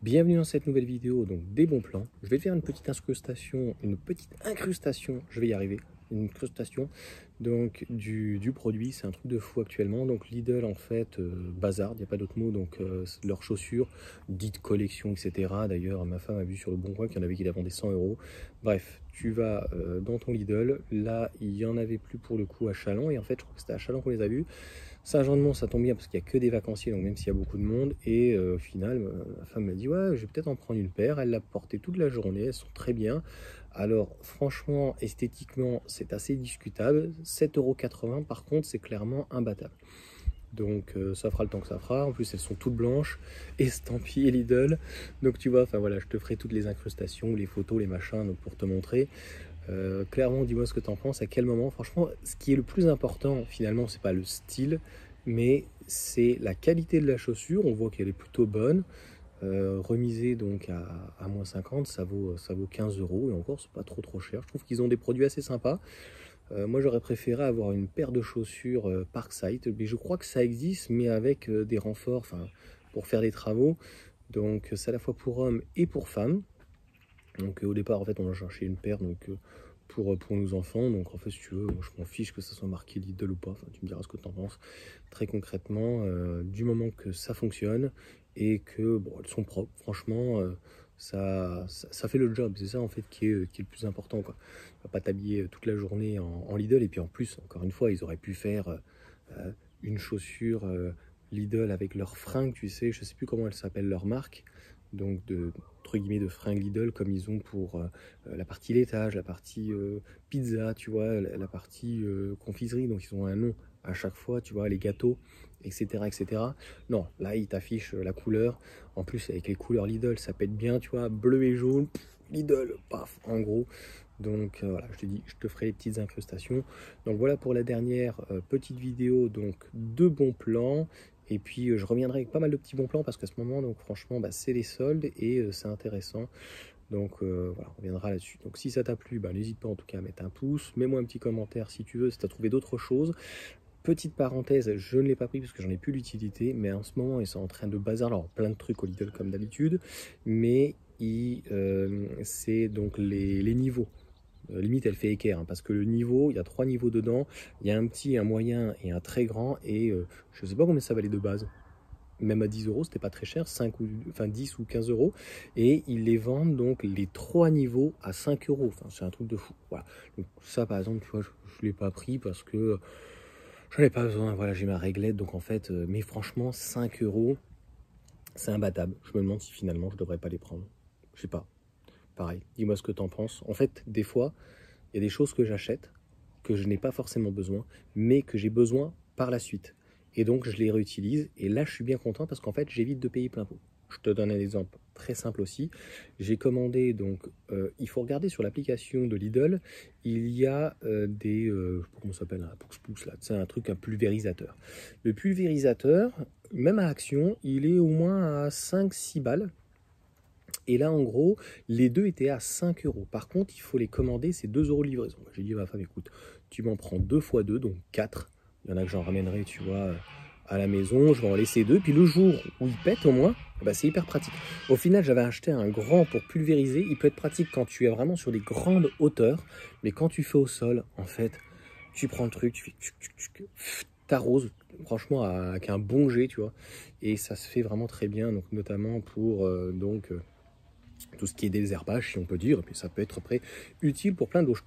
Bienvenue dans cette nouvelle vidéo, donc des bons plans. Je vais faire une petite incrustation, je vais y arriver, une incrustation donc du produit. C'est un truc de fou actuellement. Donc Lidl en fait, bazar, il n'y a pas d'autre mot, donc leurs chaussures, dites collection, etc. D'ailleurs, ma femme a vu sur le Bon Coin qu'il y en avait qui la vendaient 100 euros. Bref, tu vas dans ton Lidl, là il n'y en avait plus pour le coup à Châlons, et en fait je crois que c'était à Châlons qu'on les a vus. Saint-Jean-de-Mont, ça tombe bien parce qu'il n'y a que des vacanciers, donc même s'il y a beaucoup de monde. Et au final, ma femme m'a dit ouais, je vais peut-être en prendre une paire. Elle l'a portée toute la journée, elles sont très bien. Alors franchement, esthétiquement, c'est assez discutable. 7,80 € par contre, c'est clairement imbattable. Donc ça fera le temps que ça fera. En plus, elles sont toutes blanches, estampillées Lidl. Donc tu vois, enfin voilà, je te ferai toutes les incrustations, les photos, les machins, donc pour te montrer. Clairement, dis-moi ce que tu en penses, à quel moment. Franchement, ce qui est le plus important, finalement, c'est pas le style, mais c'est la qualité de la chaussure. On voit qu'elle est plutôt bonne. Remisée donc à moins 50, ça vaut 15 euros. Et encore, c'est pas trop cher. Je trouve qu'ils ont des produits assez sympas. Moi, j'aurais préféré avoir une paire de chaussures Parkside. Mais je crois que ça existe, mais avec des renforts, enfin, pour faire des travaux. Donc, c'est à la fois pour hommes et pour femmes. Donc au départ en fait on a cherché une paire donc pour nos enfants. Donc en fait si tu veux, moi, je m'en fiche que ça soit marqué Lidl ou pas, enfin, tu me diras ce que tu en penses. Très concrètement, du moment que ça fonctionne et que bon, elles sont propres, franchement ça fait le job. C'est ça en fait qui est le plus important, quoi. Tu vas pas t'habiller toute la journée en Lidl. Et puis en plus, encore une fois, ils auraient pu faire une chaussure Lidl avec leurs fringues, tu sais, je sais plus comment elle s'appelle leur marque, donc entre guillemets de fringues Lidl, comme ils ont pour la partie laitage, la partie pizza, tu vois, la partie confiserie. Donc ils ont un nom à chaque fois, tu vois, les gâteaux, etc. Non, là ils t'affichent la couleur. En plus avec les couleurs Lidl, ça pète bien, tu vois, bleu et jaune, Lidl, paf, en gros. Donc voilà, je te dis, je te ferai les petites incrustations. Donc voilà pour la dernière petite vidéo donc de bons plans. Et puis je reviendrai avec pas mal de petits bons plans parce qu'à ce moment, donc franchement, bah, c'est les soldes et c'est intéressant. Donc voilà, on reviendra là-dessus. Donc si ça t'a plu, bah, n'hésite pas en tout cas à mettre un pouce. Mets-moi un petit commentaire si tu veux, si tu as trouvé d'autres choses. Petite parenthèse, je ne l'ai pas pris parce que j'en ai plus l'utilité, mais en ce moment ils sont en train de bazar. Alors plein de trucs au Lidl comme d'habitude, mais c'est donc les niveaux. Limite elle fait équerre, hein, parce que le niveau, il y a 3 niveaux dedans. Il y a un petit, un moyen et un très grand. Et je sais pas combien ça valait de base. Même à 10 euros, c'était pas très cher, 5 ou, enfin 10 ou 15 euros. Et ils les vendent donc les 3 niveaux à 5 euros. Enfin, c'est un truc de fou. Voilà. Donc ça, par exemple, tu vois, je l'ai pas pris parce que j'en ai pas besoin. Voilà, j'ai ma réglette. Donc en fait, mais franchement, 5 euros, c'est imbattable. Je me demande si finalement je devrais pas les prendre. Je sais pas. Pareil, dis-moi ce que tu en penses. En fait, des fois, il y a des choses que j'achète, que je n'ai pas forcément besoin, mais que j'ai besoin par la suite. Et donc, je les réutilise. Et là, je suis bien content parce qu'en fait, j'évite de payer plein pot. Je te donne un exemple très simple aussi. J'ai commandé, donc, il faut regarder sur l'application de Lidl, il y a des, je sais pas comment ça s'appelle, un pouce-pouce là, c'est un truc, un pulvérisateur. Le pulvérisateur, même à Action, il est au moins à 5-6 balles. Et là, en gros, les deux étaient à 5 euros. Par contre, il faut les commander, c'est 2 euros de livraison. J'ai dit à ma femme, écoute, tu m'en prends 2 fois 2, donc 4. Il y en a que j'en ramènerai, tu vois, à la maison. Je vais en laisser 2. Puis le jour où ils pètent, au moins, bah, c'est hyper pratique. Au final, j'avais acheté un grand pour pulvériser. Il peut être pratique quand tu es vraiment sur des grandes hauteurs. Mais quand tu fais au sol, en fait, tu prends le truc, tu fais t'arroses, franchement, avec un bon jet, tu vois. Et ça se fait vraiment très bien, donc notamment pour tout ce qui est désherbage, si on peut dire. Et puis ça peut être après utile pour plein d'autres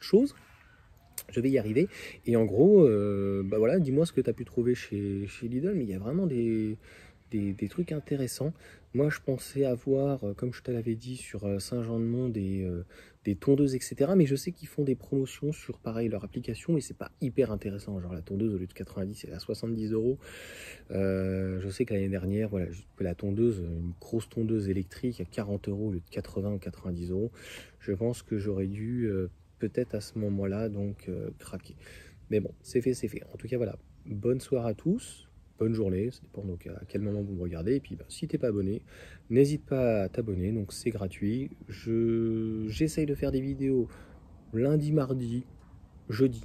choses. Je vais y arriver. Et en gros, bah voilà, dis-moi ce que tu as pu trouver chez Lidl, mais il y a vraiment des trucs intéressants. Moi, je pensais avoir, comme je te l'avais dit, sur Saint-Jean-de-Mont, des tondeuses, etc. Mais je sais qu'ils font des promotions sur, pareil, leur application, et c'est pas hyper intéressant. Genre la tondeuse, au lieu de 90, elle est à 70 euros. Je sais que l'année dernière, voilà, la tondeuse, une grosse tondeuse électrique à 40 euros au lieu de 80 ou 90 euros. Je pense que j'aurais dû peut-être à ce moment-là donc craquer. Mais bon, c'est fait, c'est fait. En tout cas, voilà. Bonne soirée à tous, bonne journée. Ça dépend donc à quel moment vous me regardez. Et puis, bah, si t'es pas abonné, n'hésite pas à t'abonner. Donc, c'est gratuit. J'essaye de faire des vidéos lundi, mardi, jeudi.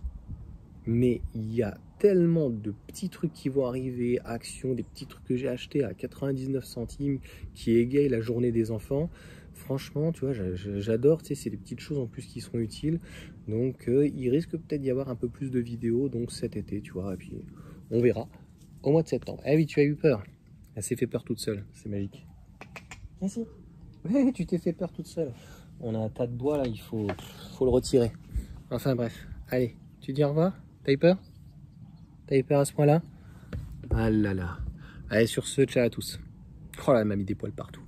Mais il y a tellement de petits trucs qui vont arriver, actions, des petits trucs que j'ai achetés à 99 centimes qui égayent la journée des enfants. Franchement, tu vois, j'adore, tu sais, c'est des petites choses en plus qui sont utiles. Donc, il risque peut-être d'y avoir un peu plus de vidéos, donc cet été, tu vois, et puis on verra au mois de septembre. Ah oui, tu as eu peur. Elle s'est fait peur toute seule, c'est magique. Merci. Oui, tu t'es fait peur toute seule. On a un tas de bois là, il faut le retirer. Enfin bref, allez, tu dis au revoir? T'as eu peur? T'as eu peur à ce point-là? Ah là là. Allez, sur ce, ciao à tous. Oh là, elle m'a mis des poils partout.